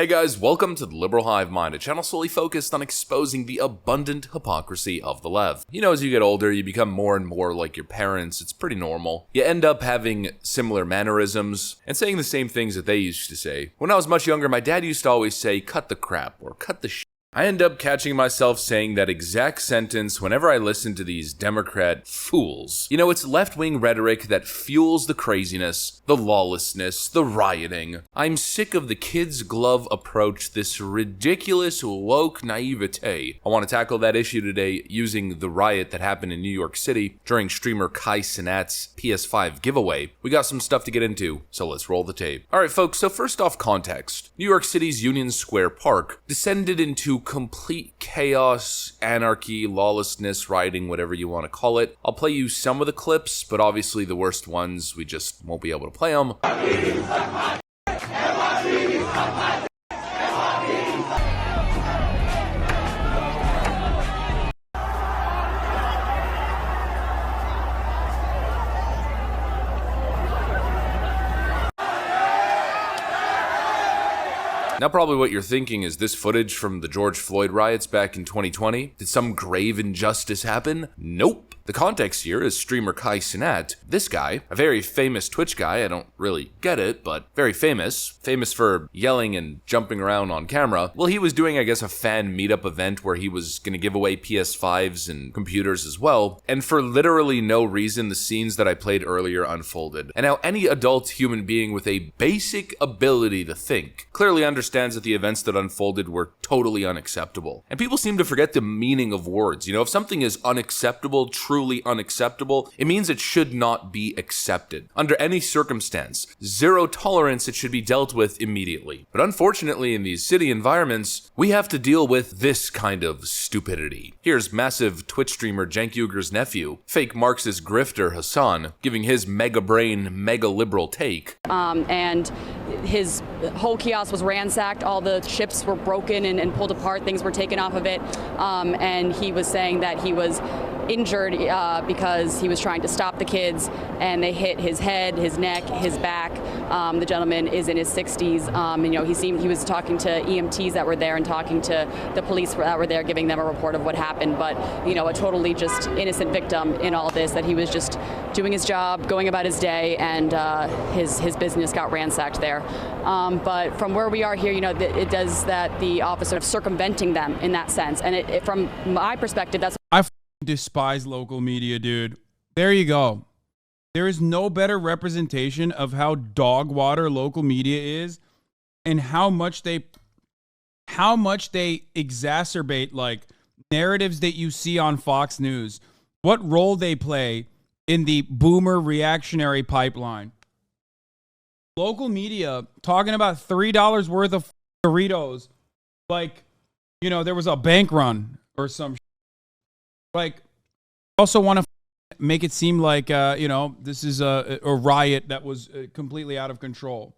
Hey guys, welcome to the Liberal Hive Mind, a channel solely focused on exposing the abundant hypocrisy of the left. You know, as you get older, you become more and more like your parents. It's pretty normal. You end up having similar mannerisms and saying the same things that they used to say. When I was much younger, my dad used to always say, cut the crap, or cut the shit. I end up catching myself saying that exact sentence whenever I listen to these Democrat fools. You know, it's left-wing rhetoric that fuels the craziness, the lawlessness, the rioting. I'm sick of the kid's glove approach, this ridiculous woke naivete. I want to tackle that issue today using the riot that happened in New York City during streamer Kai Cenat's PS5 giveaway. We got some stuff to get into, so let's roll the tape. Alright folks, so first off, context. New York City's Union Square Park descended into complete chaos, anarchy, lawlessness, rioting, whatever you want to call it. I'll play you some of the clips, but obviously the worst ones, we just won't be able to play them. Now probably what you're thinking is this footage from the George Floyd riots back in 2020? Did some grave injustice happen? Nope. The context here is streamer Kai Cenat. This guy, a very famous Twitch guy, I don't really get it, but very famous for yelling and jumping around on camera. Well, he was doing, I guess, a fan meetup event where he was gonna give away PS5s and computers as well, and for literally no reason, the scenes that I played earlier unfolded. And now any adult human being with a basic ability to think clearly understands that the events that unfolded were totally unacceptable. And people seem to forget the meaning of words. You know, if something is unacceptable, truly unacceptable, it means it should not be accepted. Under any circumstance, zero tolerance, it should be dealt with immediately. But unfortunately, in these city environments, we have to deal with this kind of stupidity. Here's massive Twitch streamer Cenk Uyghur's nephew, fake Marxist grifter Hassan, giving his mega brain, mega liberal take. And his whole kiosk was ransacked, all the chips were broken and pulled apart, things were taken off of it, and he was saying that he was injured because he was trying to stop the kids and they hit his head, his neck, his back. The gentleman is in his 60s. And, you know, he was talking to EMTs that were there and talking to the police that were there, giving them a report of what happened. But, you know, a totally just innocent victim in all this, that he was just doing his job, going about his day, and his business got ransacked there. But from where we are here, you know, it does that the officer of circumventing them in that sense. And from my perspective, that's I despise local media, dude. There you go. There is no better representation of how dog water local media is and how much they exacerbate like narratives that you see on Fox News. What role they play in the boomer reactionary pipeline. Local media talking about $3 worth of Doritos like, you know, there was a bank run or some shit. Like, also want to make it seem like, you know, this is a riot that was completely out of control.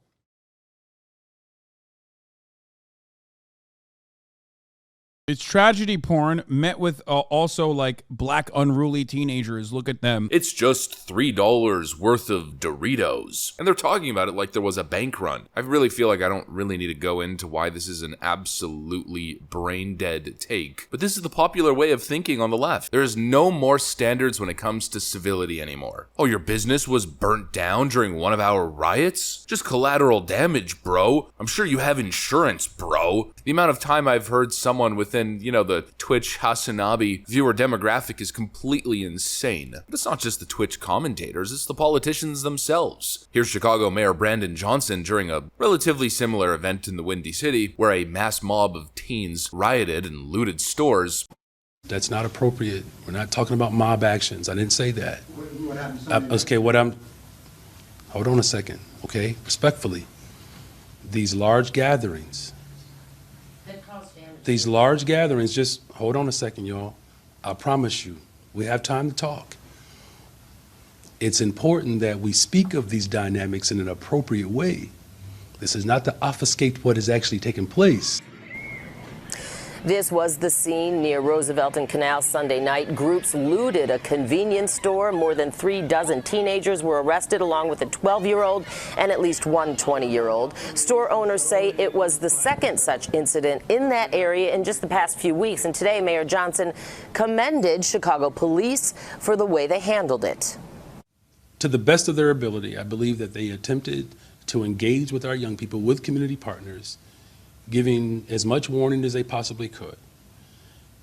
It's tragedy porn met with also like black unruly teenagers. Look at them. It's just $3 worth of Doritos. And they're talking about it like there was a bank run. I really feel like I don't really need to go into why this is an absolutely brain dead take. But this is the popular way of thinking on the left. There is no more standards when it comes to civility anymore. Oh, your business was burnt down during one of our riots? Just collateral damage, bro. I'm sure you have insurance, bro. The amount of time I've heard someone within, you know, the Twitch Hasanabi viewer demographic is completely insane. But it's not just the Twitch commentators, it's the politicians themselves. Here's Chicago Mayor Brandon Johnson during a relatively similar event in the Windy City, where a mass mob of teens rioted and looted stores. That's not appropriate. We're not talking about mob actions. I didn't say that. What happened? Okay, hold on a second, okay? Respectfully, these large gatherings, just hold on a second, y'all. I promise you, we have time to talk. It's important that we speak of these dynamics in an appropriate way. This is not to obfuscate what is actually taking place. This was the scene near Roosevelt and Canal Sunday night. Groups looted a convenience store. More than 36 teenagers were arrested, along with a 12-year-old and at least one 20-year-old. Store owners say it was the second such incident in that area in just the past few weeks. And today, Mayor Johnson commended Chicago police for the way they handled it. To the best of their ability, I believe that they attempted to engage with our young people, with community partners, giving as much warning as they possibly could.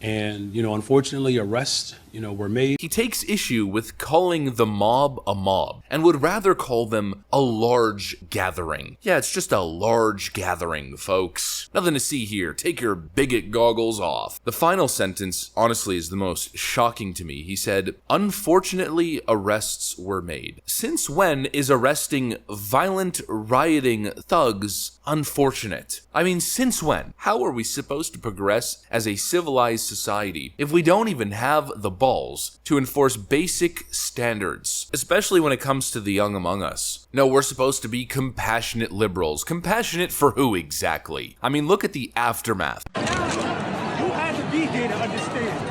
And, unfortunately, arrests, were made. He takes issue with calling the mob a mob and would rather call them a large gathering. Yeah, it's just a large gathering, folks. Nothing to see here. Take your bigot goggles off. The final sentence, honestly, is the most shocking to me. He said, "Unfortunately, arrests were made." Since when is arresting violent, rioting thugs unfortunate? I mean, since when? How are we supposed to progress as a civilized society if we don't even have the balls to enforce basic standards, especially when it comes to the young among us? No, we're supposed to be compassionate liberals. Compassionate for who exactly? I mean, look at the aftermath. You had to be here to understand.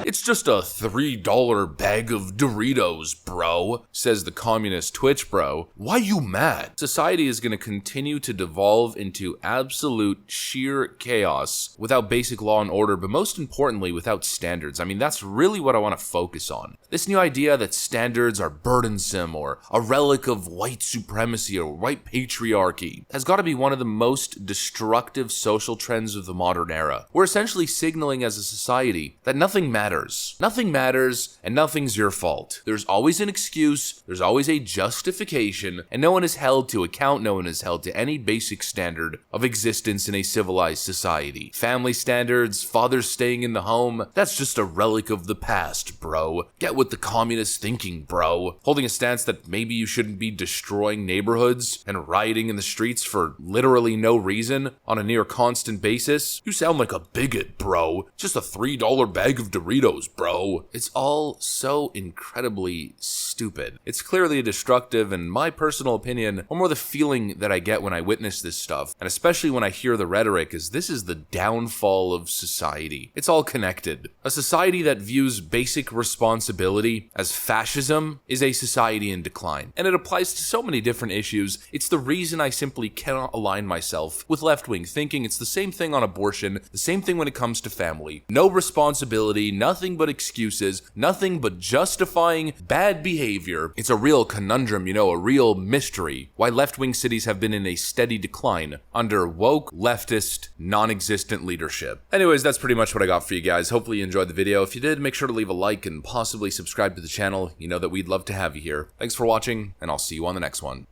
It's just a $3 bag of Doritos, bro, says the communist Twitch bro. Why you mad? Society is going to continue to devolve into absolute sheer chaos without basic law and order, but most importantly, without standards. I mean, that's really what I want to focus on. This new idea that standards are burdensome or a relic of white supremacy or white patriarchy has got to be one of the most destructive social trends of the modern era. We're essentially signaling as a society that nothing matters. Nothing matters, and nothing's your fault. There's always an excuse, there's always a justification, and no one is held to account, no one is held to any basic standard of existence in a civilized society. Family standards, fathers staying in the home, that's just a relic of the past, bro. Get with the communist thinking, bro. Holding a stance that maybe you shouldn't be destroying neighborhoods and rioting in the streets for literally no reason on a near constant basis. You sound like a bigot, bro. Just a $3 bag of Doritos, bro. It's all so incredibly stupid. It's clearly destructive, and my personal opinion, or more the feeling that I get when I witness this stuff, and especially when I hear the rhetoric, is this is the downfall of society. It's all connected. A society that views basic responsibility as fascism is a society in decline, and it applies to so many different issues. It's the reason I simply cannot align myself with left-wing thinking. It's the same thing on abortion, the same thing when it comes to family. No responsibility, nothing but excuses, nothing but justifying bad behavior. It's a real conundrum, a real mystery why left-wing cities have been in a steady decline under woke, leftist, non-existent leadership. Anyways, that's pretty much what I got for you guys. Hopefully you enjoyed the video. If you did, make sure to leave a like and possibly subscribe to the channel. You know that we'd love to have you here. Thanks for watching, and I'll see you on the next one.